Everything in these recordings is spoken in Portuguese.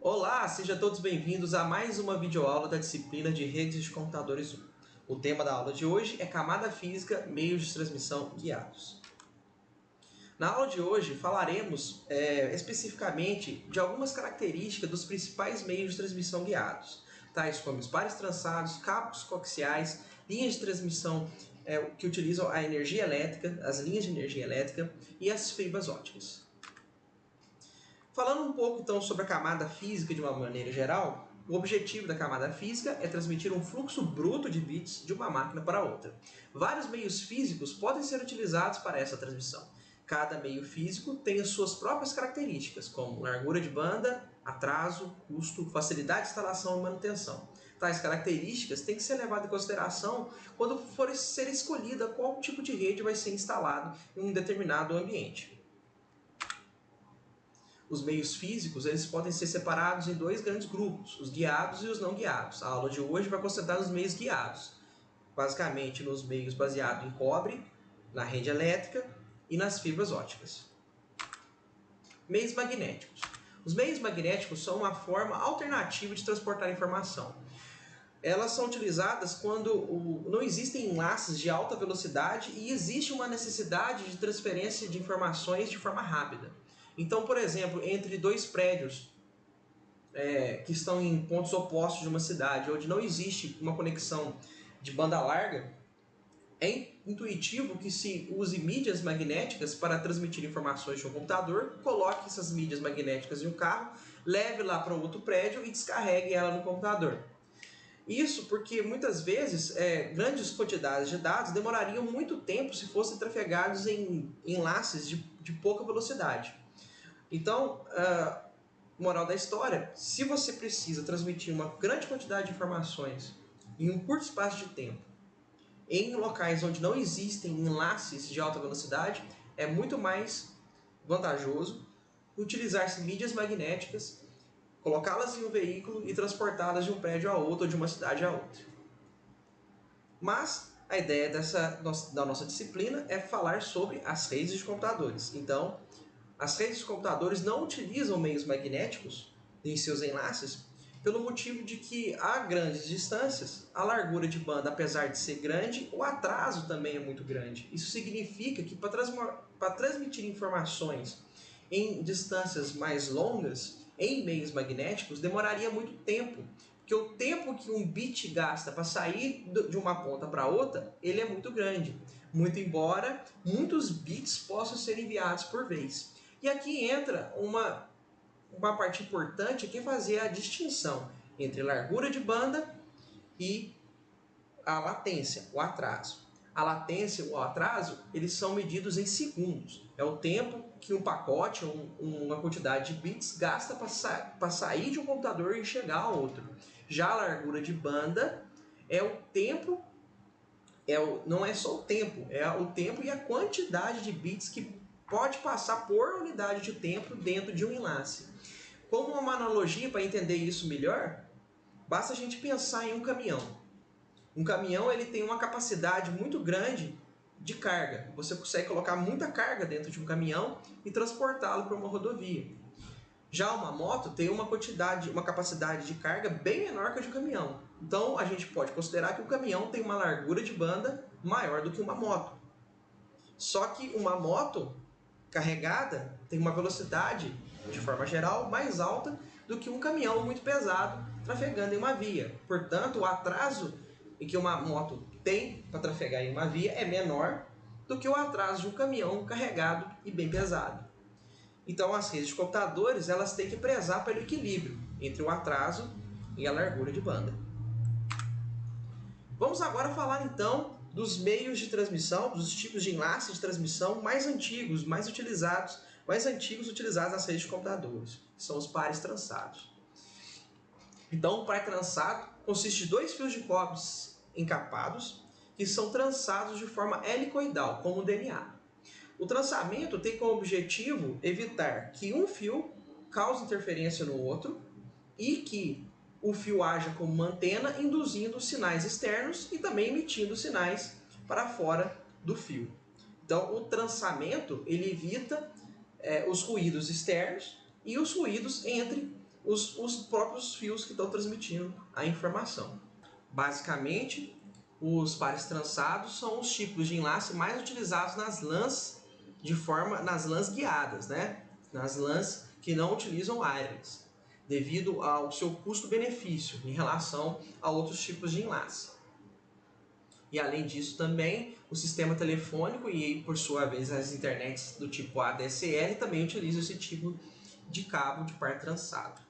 Olá, sejam todos bem-vindos a mais uma videoaula da disciplina de Redes de Computadores 1. O tema da aula de hoje é Camada Física, Meios de Transmissão Guiados. Na aula de hoje falaremos especificamente de algumas características dos principais meios de transmissão guiados, tais como os pares trançados, cabos coaxiais, linhas de transmissão que utilizam a energia elétrica, as linhas de energia elétrica e as fibras óticas. Falando um pouco então sobre a camada física de uma maneira geral, o objetivo da camada física é transmitir um fluxo bruto de bits de uma máquina para outra. Vários meios físicos podem ser utilizados para essa transmissão. Cada meio físico tem as suas próprias características, como largura de banda, atraso, custo, facilidade de instalação e manutenção. Tais características têm que ser levadas em consideração quando for ser escolhida qual tipo de rede vai ser instalado em um determinado ambiente. Os meios físicos eles podem ser separados em dois grandes grupos, os guiados e os não guiados. A aula de hoje vai concentrar nos meios guiados, basicamente nos meios baseados em cobre, na rede elétrica e nas fibras óticas. Meios magnéticos. Os meios magnéticos são uma forma alternativa de transportar informação. Elas são utilizadas quando não existem enlaces de alta velocidade e existe uma necessidade de transferência de informações de forma rápida. Então, por exemplo, entre dois prédios que estão em pontos opostos de uma cidade, onde não existe uma conexão de banda larga, é intuitivo que se use mídias magnéticas para transmitir informações de um computador, coloque essas mídias magnéticas em um carro, leve lá para outro prédio e descarregue ela no computador. Isso porque muitas vezes grandes quantidades de dados demorariam muito tempo se fossem trafegados em enlaces de pouca velocidade. Então, moral da história, se você precisa transmitir uma grande quantidade de informações em um curto espaço de tempo, em locais onde não existem enlaces de alta velocidade, é muito mais vantajoso utilizar mídias magnéticas, colocá-las em um veículo e transportá-las de um prédio a outro ou de uma cidade a outra. Mas a ideia da nossa disciplina é falar sobre as redes de computadores. Então, as redes de computadores não utilizam meios magnéticos em seus enlaces pelo motivo de que a grandes distâncias, a largura de banda, apesar de ser grande, o atraso também é muito grande. Isso significa que para transmitir informações em distâncias mais longas, em meios magnéticos, demoraria muito tempo. Porque o tempo que um bit gasta para sair de uma ponta para outra, ele é muito grande. Muito embora muitos bits possam ser enviados por vez. E aqui entra uma parte importante que é fazer a distinção entre largura de banda e a latência, o atraso. A latência e o atraso, eles são medidos em segundos. É o tempo que um pacote, uma quantidade de bits, gasta para sair de um computador e chegar a outro. Já a largura de banda é o tempo, não é só o tempo, é o tempo e a quantidade de bits que pode passar por unidade de tempo dentro de um enlace. Como uma analogia para entender isso melhor, basta a gente pensar em um caminhão. Um caminhão ele tem uma capacidade muito grande de carga. Você consegue colocar muita carga dentro de um caminhão e transportá-lo para uma rodovia. Já uma moto tem uma capacidade de carga bem menor que a de um caminhão. Então a gente pode considerar que o caminhão tem uma largura de banda maior do que uma moto. Só que uma moto carregada tem uma velocidade, de forma geral, mais alta do que um caminhão muito pesado trafegando em uma via. Portanto, o atraso que uma moto tem para trafegar em uma via é menor do que o atraso de um caminhão carregado e bem pesado. Então, as redes de computadores elas têm que prezar pelo equilíbrio entre o atraso e a largura de banda. Vamos agora falar então dos meios de transmissão, dos tipos de enlace de transmissão mais antigos utilizados nas redes de computadores, que são os pares trançados. Então, o par trançado consiste de dois fios de cobre encapados que são trançados de forma helicoidal, como o DNA. O trançamento tem como objetivo evitar que um fio cause interferência no outro e que o fio haja como uma antena, induzindo sinais externos e também emitindo sinais para fora do fio. Então, o trançamento ele evita os ruídos externos e os ruídos entre os próprios fios que estão transmitindo a informação. Basicamente, os pares trançados são os tipos de enlace mais utilizados nas LANs nas LANs guiadas, né? Nas LANs que não utilizam wireless, devido ao seu custo-benefício em relação a outros tipos de enlace. E além disso também, o sistema telefônico e por sua vez as internets do tipo ADSL também utilizam esse tipo de cabo de par trançado.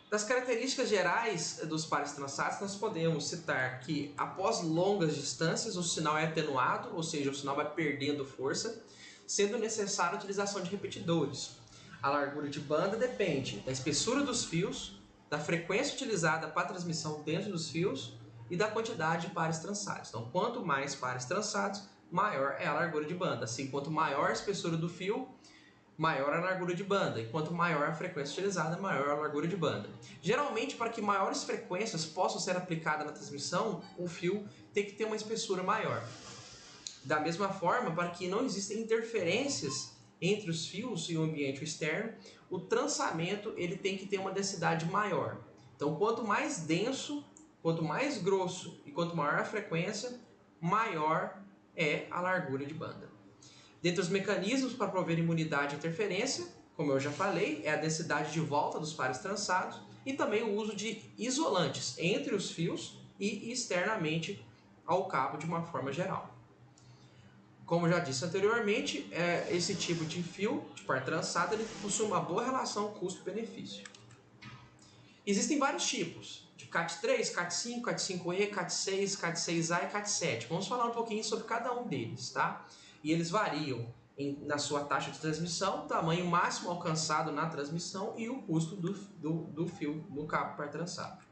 Das características gerais dos pares trançados, nós podemos citar que após longas distâncias o sinal é atenuado, ou seja, o sinal vai perdendo força, sendo necessária a utilização de repetidores. A largura de banda depende da espessura dos fios, da frequência utilizada para a transmissão dentro dos fios e da quantidade de pares trançados. Então, quanto mais pares trançados, maior é a largura de banda. Assim, quanto maior a espessura do fio, maior a largura de banda. E quanto maior a frequência utilizada, maior a largura de banda. Geralmente, para que maiores frequências possam ser aplicadas na transmissão, o fio tem que ter uma espessura maior. Da mesma forma, para que não existam interferências entre os fios e o ambiente externo, o trançamento ele tem que ter uma densidade maior. Então, quanto mais denso, quanto mais grosso e quanto maior a frequência, maior é a largura de banda. Dentre os mecanismos para prover imunidade à interferência, como eu já falei, é a densidade de volta dos pares trançados e também o uso de isolantes entre os fios e externamente ao cabo de uma forma geral. Como já disse anteriormente, esse tipo de fio de par trançado ele possui uma boa relação custo-benefício. Existem vários tipos, de CAT3, CAT5, CAT5E, CAT6, CAT6A e CAT7. Vamos falar um pouquinho sobre cada um deles, tá? E eles variam na sua taxa de transmissão, tamanho máximo alcançado na transmissão e o custo do fio do cabo par trançado.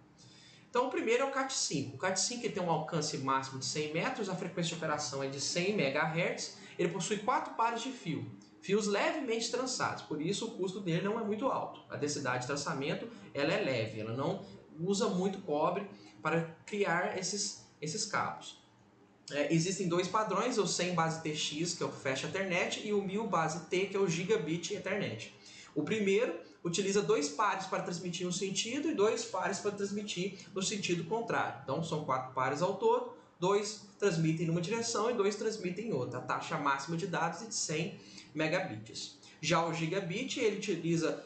Então o primeiro é o CAT5. O CAT5 tem um alcance máximo de 100 metros, a frequência de operação é de 100 MHz, ele possui 4 pares de fio, fios levemente trançados, por isso o custo dele não é muito alto. A densidade de trançamento ela é leve, ela não usa muito cobre para criar esses cabos. Existem dois padrões, o 100 base TX, que é o Fast Ethernet, e o 1000 base T, que é o Gigabit Ethernet. O primeiro utiliza 2 pares para transmitir um sentido e 2 pares para transmitir no sentido contrário. Então são 4 pares ao todo, 2 transmitem numa direção e 2 transmitem em outra. A taxa máxima de dados é de 100 megabits. Já o Gigabit ele utiliza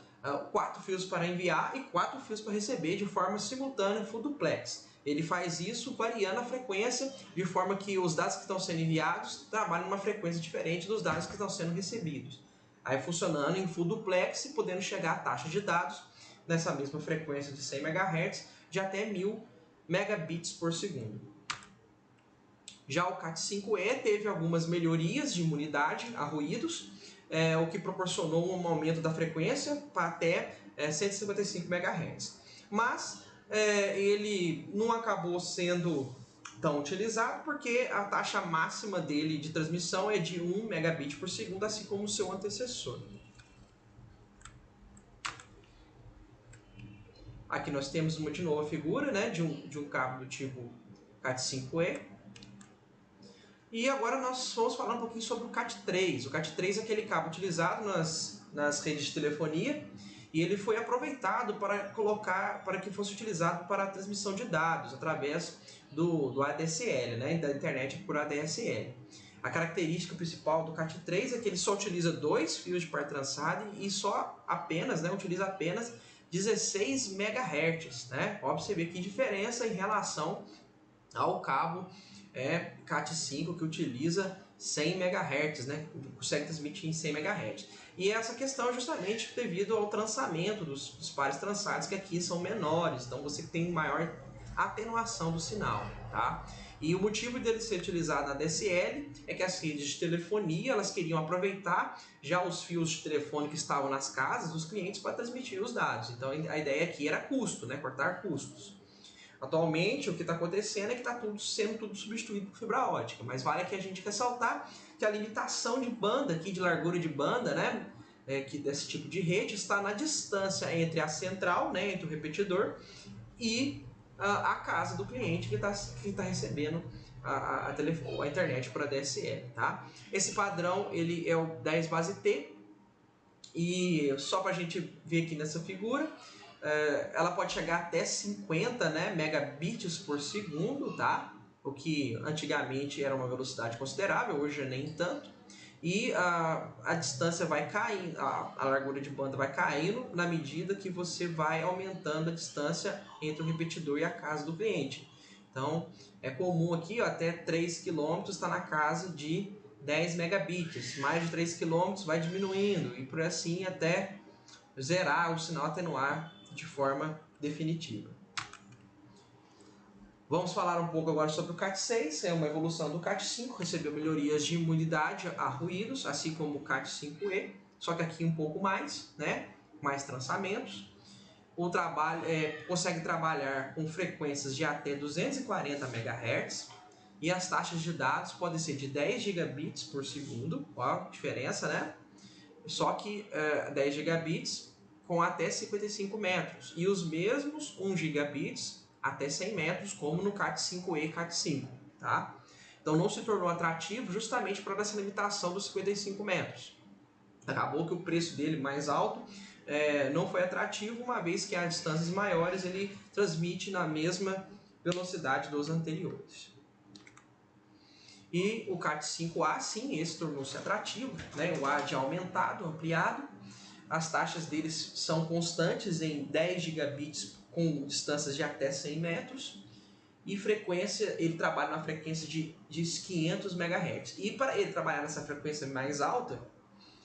4 fios para enviar e 4 fios para receber de forma simultânea full duplex. Ele faz isso variando a frequência, de forma que os dados que estão sendo enviados trabalham numa frequência diferente dos dados que estão sendo recebidos. Aí funcionando em full duplex e podendo chegar a taxa de dados nessa mesma frequência de 100 MHz de até 1000 megabits por segundo. Já o CAT5E teve algumas melhorias de imunidade a ruídos, o que proporcionou um aumento da frequência para até 155 MHz. Mas ele não acabou sendo tão utilizado porque a taxa máxima dele de transmissão é de 1 megabit por segundo, assim como o seu antecessor. Aqui nós temos de novo a figura, né, de um cabo do tipo CAT5E. E agora nós vamos falar um pouquinho sobre o CAT3. O CAT3 é aquele cabo utilizado nas redes de telefonia e ele foi aproveitado para que fosse utilizado para a transmissão de dados através do ADSL, né, da internet por ADSL. A característica principal do CAT3 é que ele só utiliza 2 fios de par trançado e utiliza apenas 16 MHz. Né? Observe que diferença em relação ao cabo CAT5 que utiliza 100 MHz, né? Consegue transmitir em 100 MHz. E essa questão é justamente devido ao trançamento dos pares trançados, que aqui são menores, então você tem maior atenuação do sinal. Tá? E o motivo dele ser utilizado na DSL é que as redes de telefonia elas queriam aproveitar já os fios de telefone que estavam nas casas dos clientes para transmitir os dados. Então a ideia aqui era custo, né? Cortar custos. Atualmente, o que está acontecendo é que está sendo tudo substituído por fibra ótica, mas vale aqui a gente ressaltar que a limitação de banda, aqui de largura de banda, né, desse tipo de rede, está na distância entre a central, né, entre o repetidor, e a casa do cliente que está recebendo a internet por ADSL. Tá? Esse padrão ele é o 10 base T, e só para a gente ver aqui nessa figura, ela pode chegar até 50, né, megabits por segundo, tá? O que antigamente era uma velocidade considerável, hoje nem tanto. E a distância vai caindo, a largura de banda vai caindo na medida que você vai aumentando a distância entre o repetidor e a casa do cliente. Então, é comum aqui, ó, até 3 km está na casa de 10 megabits. Mais de 3 km vai diminuindo e por assim até zerar o sinal, atenuar de forma definitiva. Vamos falar um pouco agora sobre o Cat6, é uma evolução do Cat5, recebeu melhorias de imunidade a ruídos, assim como o Cat5e, só que aqui um pouco mais, né? Mais trançamentos. O trabalho consegue trabalhar com frequências de até 240 MHz e as taxas de dados podem ser de 10 gigabits por segundo, ó a diferença, né? Só que 10 gigabits com até 55 metros e os mesmos 1 gigabits até 100 metros, como no Cat5e e Cat5, tá? Então não se tornou atrativo justamente por essa limitação dos 55 metros. Acabou que o preço dele mais alto não foi atrativo, uma vez que a distâncias maiores ele transmite na mesma velocidade dos anteriores. E o Cat5A, sim, esse tornou-se atrativo, né? O AD aumentado, ampliado. As taxas deles são constantes em 10 gigabits com distâncias de até 100 metros. E frequência, ele trabalha na frequência de 500 MHz. E para ele trabalhar nessa frequência mais alta,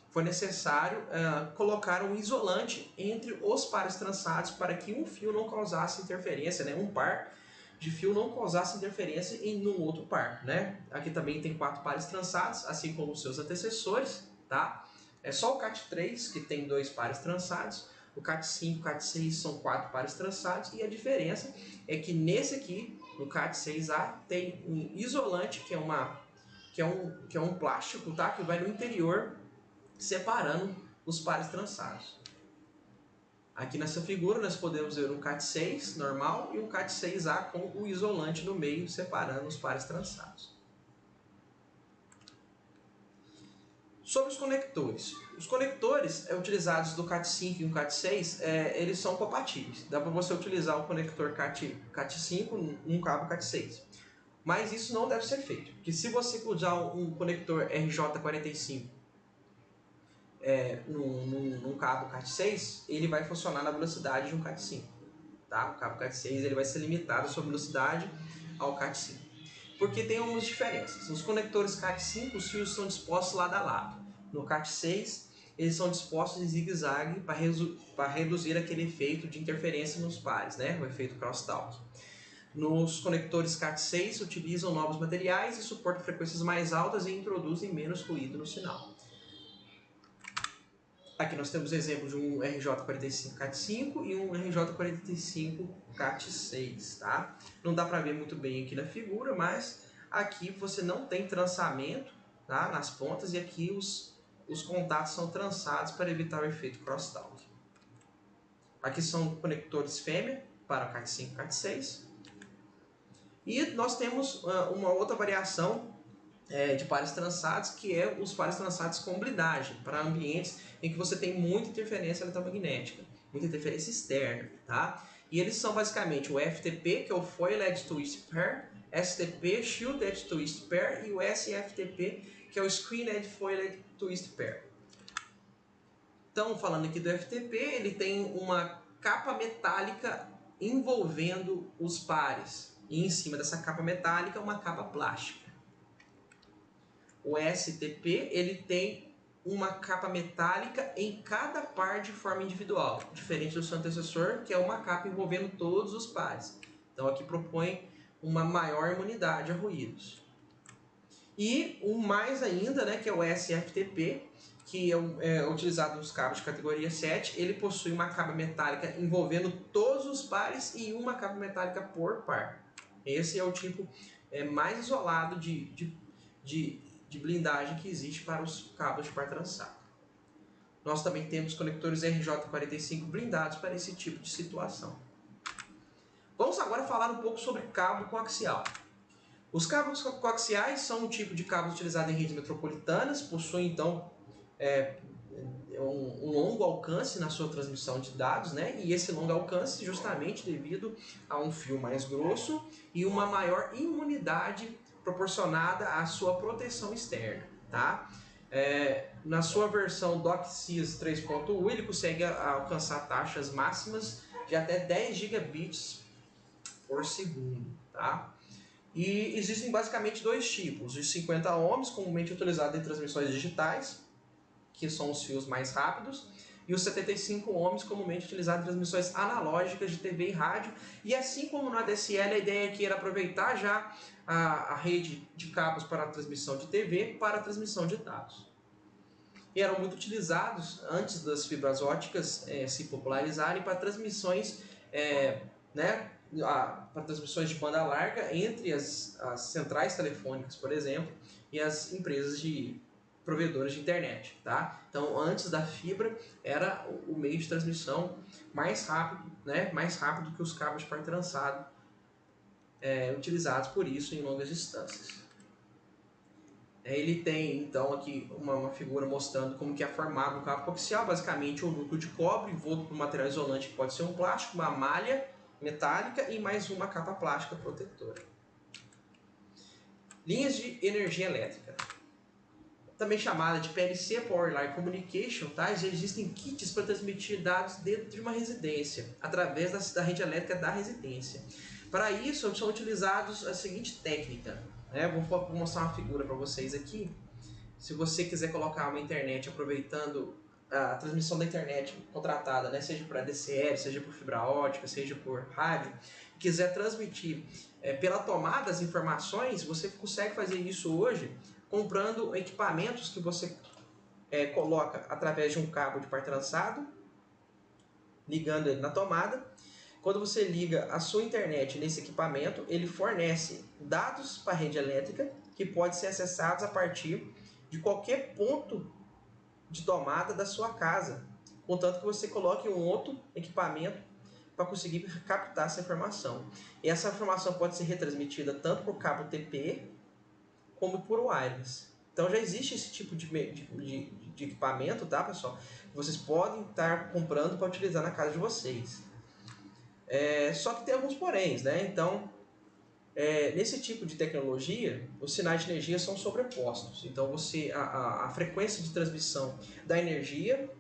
foi necessário colocar um isolante entre os pares trançados para que um fio não causasse interferência, né? Um par de fio não causasse interferência em um outro par, né? Aqui também tem 4 pares trançados, assim como os seus antecessores, tá? É só o Cat3 que tem 2 pares trançados, o Cat5 e o Cat6 são 4 pares trançados, e a diferença é que nesse aqui, no Cat6A, tem um isolante, que é um plástico, tá? Que vai no interior, separando os pares trançados. Aqui nessa figura nós podemos ver um Cat6 normal e um Cat6A com o isolante no meio, separando os pares trançados. Sobre os conectores. Os conectores utilizados do Cat5 e do Cat6, eles são compatíveis. Dá para você utilizar o conector Cat5 num cabo Cat6. Mas isso não deve ser feito, porque se você usar um conector RJ45 num cabo Cat6, ele vai funcionar na velocidade de um Cat5. Tá? O cabo Cat6 ele vai ser limitado a sua velocidade ao Cat5. Porque tem algumas diferenças. Nos conectores Cat5, os fios são dispostos lado a lado. No Cat6, eles são dispostos em zigue-zague para reduzir aquele efeito de interferência nos pares, né? O efeito crosstalk. Nos conectores Cat6, utilizam novos materiais e suportam frequências mais altas e introduzem menos ruído no sinal. Aqui nós temos exemplo de um RJ45 Cat5 e um RJ45 Cat6, tá? Não dá para ver muito bem aqui na figura, mas aqui você não tem trançamento, tá? Nas pontas, e aqui os contatos são trançados para evitar o efeito crosstalk. Aqui são conectores fêmea para Cat5 e Cat6. E nós temos uma outra variação de pares trançados, que é os pares trançados com blindagem, para ambientes em que você tem muita interferência eletromagnética, muita interferência externa, tá? E eles são basicamente o FTP, que é o Foil Edge Twist Pair, STP, Shield Edge Twist Pair, e o SFTP, que é o Screen Edge Foil Edge Twist Pair. Então, falando aqui do FTP, ele tem uma capa metálica envolvendo os pares, e em cima dessa capa metálica uma capa plástica. O STP ele tem uma capa metálica em cada par de forma individual, diferente do seu antecessor, que é uma capa envolvendo todos os pares. Então aqui propõe uma maior imunidade a ruídos. E um mais ainda, né, que é o SFTP, que é utilizado nos cabos de categoria 7, ele possui uma capa metálica envolvendo todos os pares e uma capa metálica por par. Esse é o tipo mais isolado de blindagem que existe para os cabos de par trançado. Nós também temos conectores RJ45 blindados para esse tipo de situação. Vamos agora falar um pouco sobre cabo coaxial. Os cabos coaxiais são um tipo de cabos utilizado em redes metropolitanas, possuem então um longo alcance na sua transmissão de dados, né? E esse longo alcance justamente devido a um fio mais grosso e uma maior imunidade proporcionada à sua proteção externa, tá? Na sua versão DOCSIS 3.1 ele consegue alcançar taxas máximas de até 10 gigabits por segundo, tá? E existem basicamente dois tipos: os 50 ohms, comumente utilizados em transmissões digitais, que são os fios mais rápidos, e os 75 ohms, comumente utilizados em transmissões analógicas de TV e rádio. E assim como no ADSL, a ideia aqui era aproveitar já a rede de cabos para a transmissão de TV para a transmissão de dados. E eram muito utilizados antes das fibras óticas se popularizarem para transmissões, né, para transmissões de banda larga entre as centrais telefônicas, por exemplo, e as empresas de provedoras de internet, tá? Então, antes da fibra, era o meio de transmissão mais rápido, né, mais rápido que os cabos de par trançado utilizados por isso em longas distâncias. Ele tem, então, aqui uma figura mostrando como que é formado o cabo coaxial, basicamente um núcleo de cobre envolto por um material isolante que pode ser um plástico, uma malha metálica e mais uma capa plástica protetora. Linhas de energia elétrica, também chamada de PLC, Power Line Communication, tá? Já existem kits para transmitir dados dentro de uma residência, através da rede elétrica da residência. Para isso, são utilizados a seguinte técnica, né? Vou mostrar uma figura para vocês aqui. Se você quiser colocar uma internet aproveitando a transmissão da internet contratada, né? Seja por ADSL, seja por fibra ótica, seja por rádio, quiser transmitir pela tomada as informações, você consegue fazer isso hoje comprando equipamentos que você coloca através de um cabo de par trançado, ligando ele na tomada. Quando você liga a sua internet nesse equipamento, ele fornece dados para a rede elétrica que podem ser acessados a partir de qualquer ponto de tomada da sua casa, contanto que você coloque um outro equipamento para conseguir captar essa informação. E essa informação pode ser retransmitida tanto por cabo TP como por wireless. Então já existe esse tipo de equipamento, tá, pessoal? Que vocês podem estar comprando para utilizar na casa de vocês. Só que tem alguns poréns, né? Então, nesse tipo de tecnologia, os sinais de energia são sobrepostos. Então, a frequência de transmissão da energia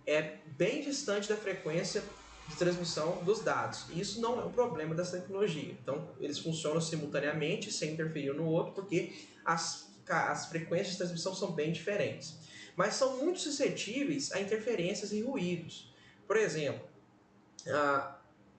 é bem distante da frequência de transmissão dos dados. E isso não é um problema dessa tecnologia. Então, eles funcionam simultaneamente, sem interferir um no outro, porque as frequências de transmissão são bem diferentes. Mas são muito suscetíveis a interferências e ruídos. Por exemplo,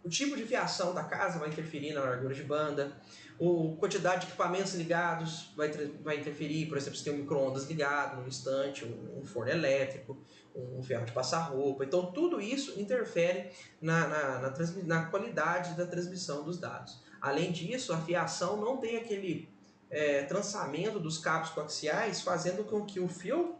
o tipo de fiação da casa vai interferir na largura de banda, a quantidade de equipamentos ligados vai interferir, por exemplo, se tem um micro-ondas ligado no instante, um forno elétrico, um ferro de passar roupa. Então, tudo isso interfere na qualidade da transmissão dos dados. Além disso, a fiação não tem aquele trançamento dos cabos coaxiais, fazendo com que o fio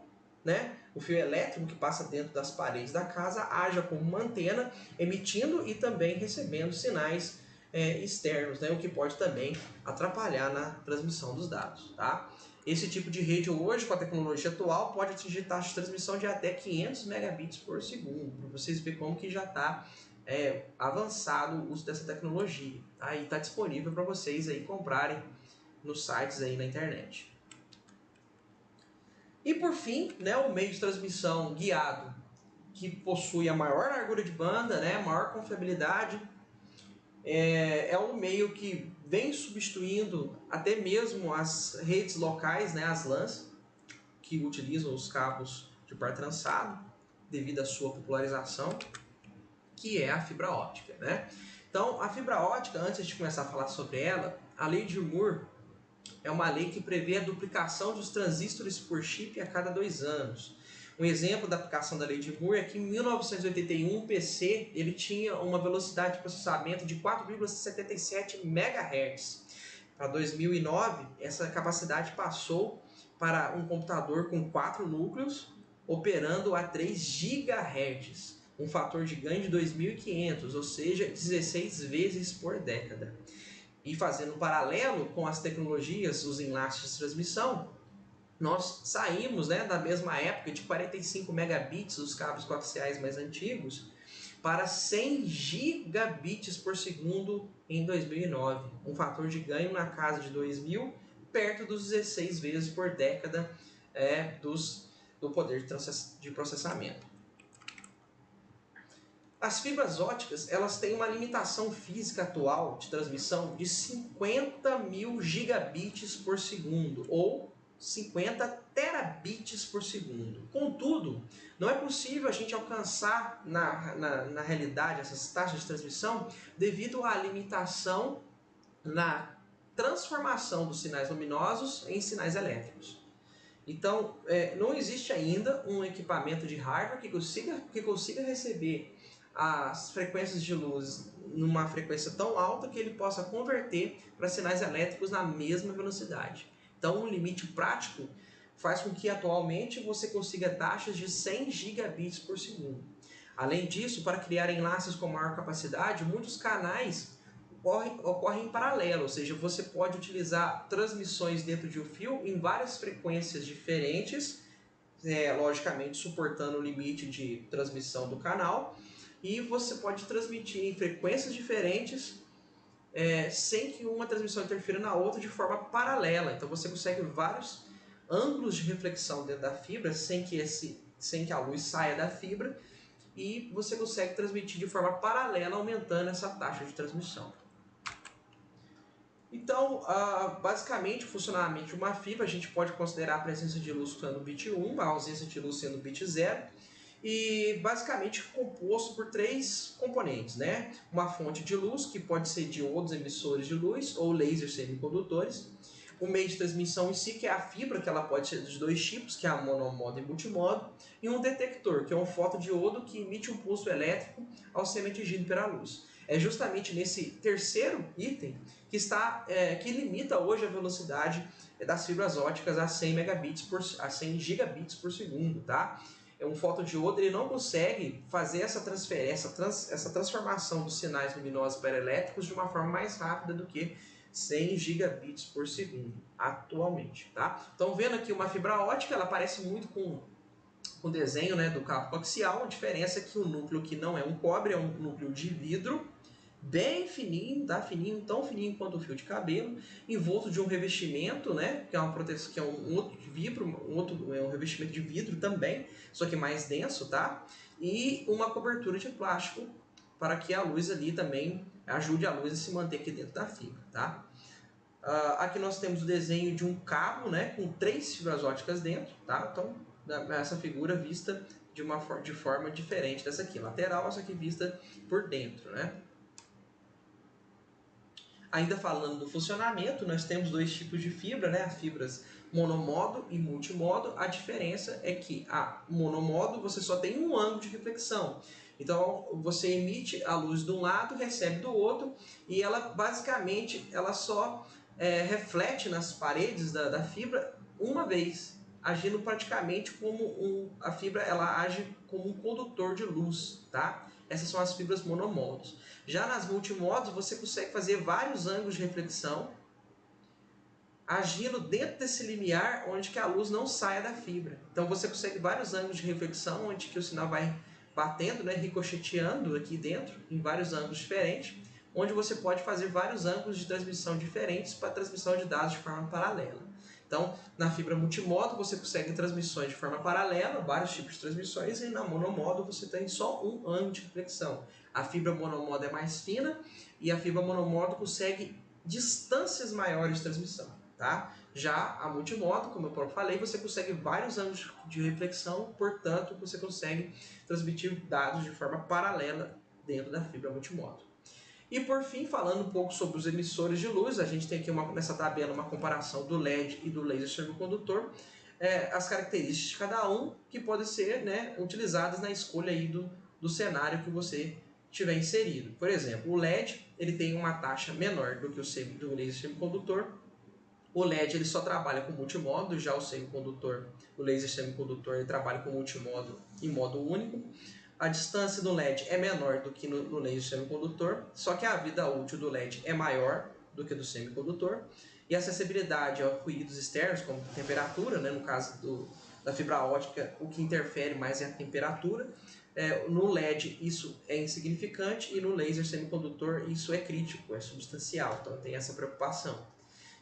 elétrico que passa dentro das paredes da casa haja como uma antena, emitindo e também recebendo sinais externos, né? O que pode também atrapalhar na transmissão dos dados, tá? Esse tipo de rede hoje, com a tecnologia atual, pode atingir taxa de transmissão de até 500 megabits por segundo, para vocês verem como que já está avançado o uso dessa tecnologia. Tá? E está disponível para vocês aí comprarem nos sites aí na internet. E por fim, né, o meio de transmissão guiado, que possui a maior largura de banda, né, a maior confiabilidade, é um meio que vem substituindo até mesmo as redes locais, né, as LANs, que utilizam os cabos de par trançado, devido à sua popularização, que é a fibra óptica, né? Então, a fibra óptica, antes de começar a falar sobre ela, a lei de Moore é uma lei que prevê a duplicação dos transistores por chip a cada 2 anos. Um exemplo da aplicação da lei de Moore é que em 1981 o PC ele tinha uma velocidade de processamento de 4,77 MHz. Para 2009, essa capacidade passou para um computador com 4 núcleos operando a 3 GHz, um fator de ganho de 2.500, ou seja, 16 vezes por década. E fazendo um paralelo com as tecnologias, os enlaces de transmissão, nós saímos, né, da mesma época de 45 megabits, os cabos coaxiais mais antigos, para 100 gigabits por segundo em 2009. Um fator de ganho na casa de 2000, perto dos 16 vezes por década do poder de processamento. As fibras óticas, elas têm uma limitação física atual de transmissão de 50 mil gigabits por segundo, ou 50 terabits por segundo. Contudo, não é possível a gente alcançar na realidade essas taxas de transmissão devido à limitação na transformação dos sinais luminosos em sinais elétricos. Então, não existe ainda um equipamento de hardware que consiga receber as frequências de luz numa frequência tão alta que ele possa converter para sinais elétricos na mesma velocidade. Então, um limite prático faz com que atualmente você consiga taxas de 100 gigabits por segundo. Além disso, para criar enlaces com maior capacidade, muitos canais ocorrem em paralelo, ou seja, você pode utilizar transmissões dentro de um fio em várias frequências diferentes, logicamente suportando o limite de transmissão do canal, e você pode transmitir em frequências diferentes sem que uma transmissão interfira na outra de forma paralela. Então você consegue vários ângulos de reflexão dentro da fibra sem que a luz saia da fibra, e você consegue transmitir de forma paralela, aumentando essa taxa de transmissão. Então, basicamente, o funcionamento de uma fibra, a gente pode considerar a presença de luz sendo bit 1, a ausência de luz sendo bit 0, e basicamente composto por três componentes, né? Uma fonte de luz, que pode ser diodos emissores de luz ou lasers semicondutores. O meio de transmissão em si, que é a fibra, que ela pode ser dos dois tipos, que é a monomodo e multimodo. E um detector, que é um fotodiodo que emite um pulso elétrico ao ser atingido pela luz. É justamente nesse terceiro item que limita hoje a velocidade das fibras óticas a 100 gigabits por segundo, tá? Um fotodiodo ele não consegue fazer essa transformação dos sinais luminosos para elétricos de uma forma mais rápida do que 100 gigabits por segundo atualmente, tá? Então, vendo aqui uma fibra ótica, ela parece muito com o desenho, né, do cabo coaxial. A diferença é que o núcleo que não é um cobre, é um núcleo de vidro, bem fininho, tá? Fininho, tão fininho quanto o fio de cabelo, envolto de um revestimento, né? Que é uma proteção, que é um outro um revestimento de vidro também, só que mais denso, tá? E uma cobertura de plástico para que a luz ali também ajude a luz a se manter aqui dentro da fibra, tá? Aqui nós temos o desenho de um cabo, né? Com 3 fibras óticas dentro, tá? Então, essa figura vista de forma diferente dessa aqui, lateral, essa aqui vista por dentro, né? Ainda falando do funcionamento, nós temos dois tipos de fibra, né? As fibras monomodo e multimodo. A diferença é que a monomodo você só tem um ângulo de reflexão. Então você emite a luz de um lado, recebe do outro, e ela basicamente só reflete nas paredes da fibra uma vez, agindo praticamente como a fibra ela age como um condutor de luz, tá? Essas são as fibras monomodos. Já nas multimodos, você consegue fazer vários ângulos de reflexão, agindo dentro desse limiar onde que a luz não saia da fibra. Então você consegue vários ângulos de reflexão, onde que o sinal vai batendo, né, ricocheteando aqui dentro, em vários ângulos diferentes, onde você pode fazer vários ângulos de transmissão diferentes para transmissão de dados de forma paralela. Então, na fibra multimodo, você consegue transmissões de forma paralela, vários tipos de transmissões, e na monomodo você tem só um ângulo de reflexão. A fibra monomodo é mais fina e a fibra monomodo consegue distâncias maiores de transmissão, tá? Já a multimodo, como eu próprio falei, você consegue vários ângulos de reflexão, portanto, você consegue transmitir dados de forma paralela dentro da fibra multimodo. E por fim, falando um pouco sobre os emissores de luz, a gente tem aqui nessa tabela uma comparação do LED e do laser semicondutor, as características de cada um que podem ser, né, utilizadas na escolha aí do cenário que você tiver inserido. Por exemplo, o LED ele tem uma taxa menor do que do laser semicondutor. O LED ele só trabalha com multimodo, já o laser semicondutor ele trabalha com multimodo em modo único. A distância do LED é menor do que no laser semicondutor, só que a vida útil do LED é maior do que do semicondutor. E acessibilidade a ruídos externos, como temperatura, né? No caso da fibra ótica, o que interfere mais é a temperatura. No LED isso é insignificante e no laser semicondutor isso é crítico, é substancial, então tem essa preocupação.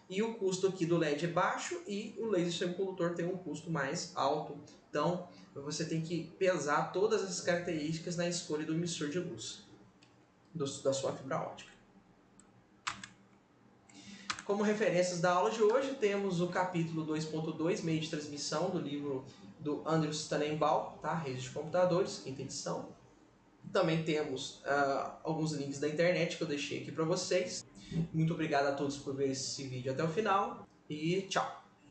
E o custo aqui do LED é baixo e o laser semicondutor tem um custo mais alto. Então você tem que pesar todas essas características na escolha do emissor de luz da sua fibra ótica. Como referências da aula de hoje, temos o capítulo 2.2, meio de transmissão, do livro do Andrew Tannenbaum, tá? Redes de computadores, quinta edição. Também temos alguns links da internet que eu deixei aqui para vocês. Muito obrigado a todos por ver esse vídeo até o final e tchau!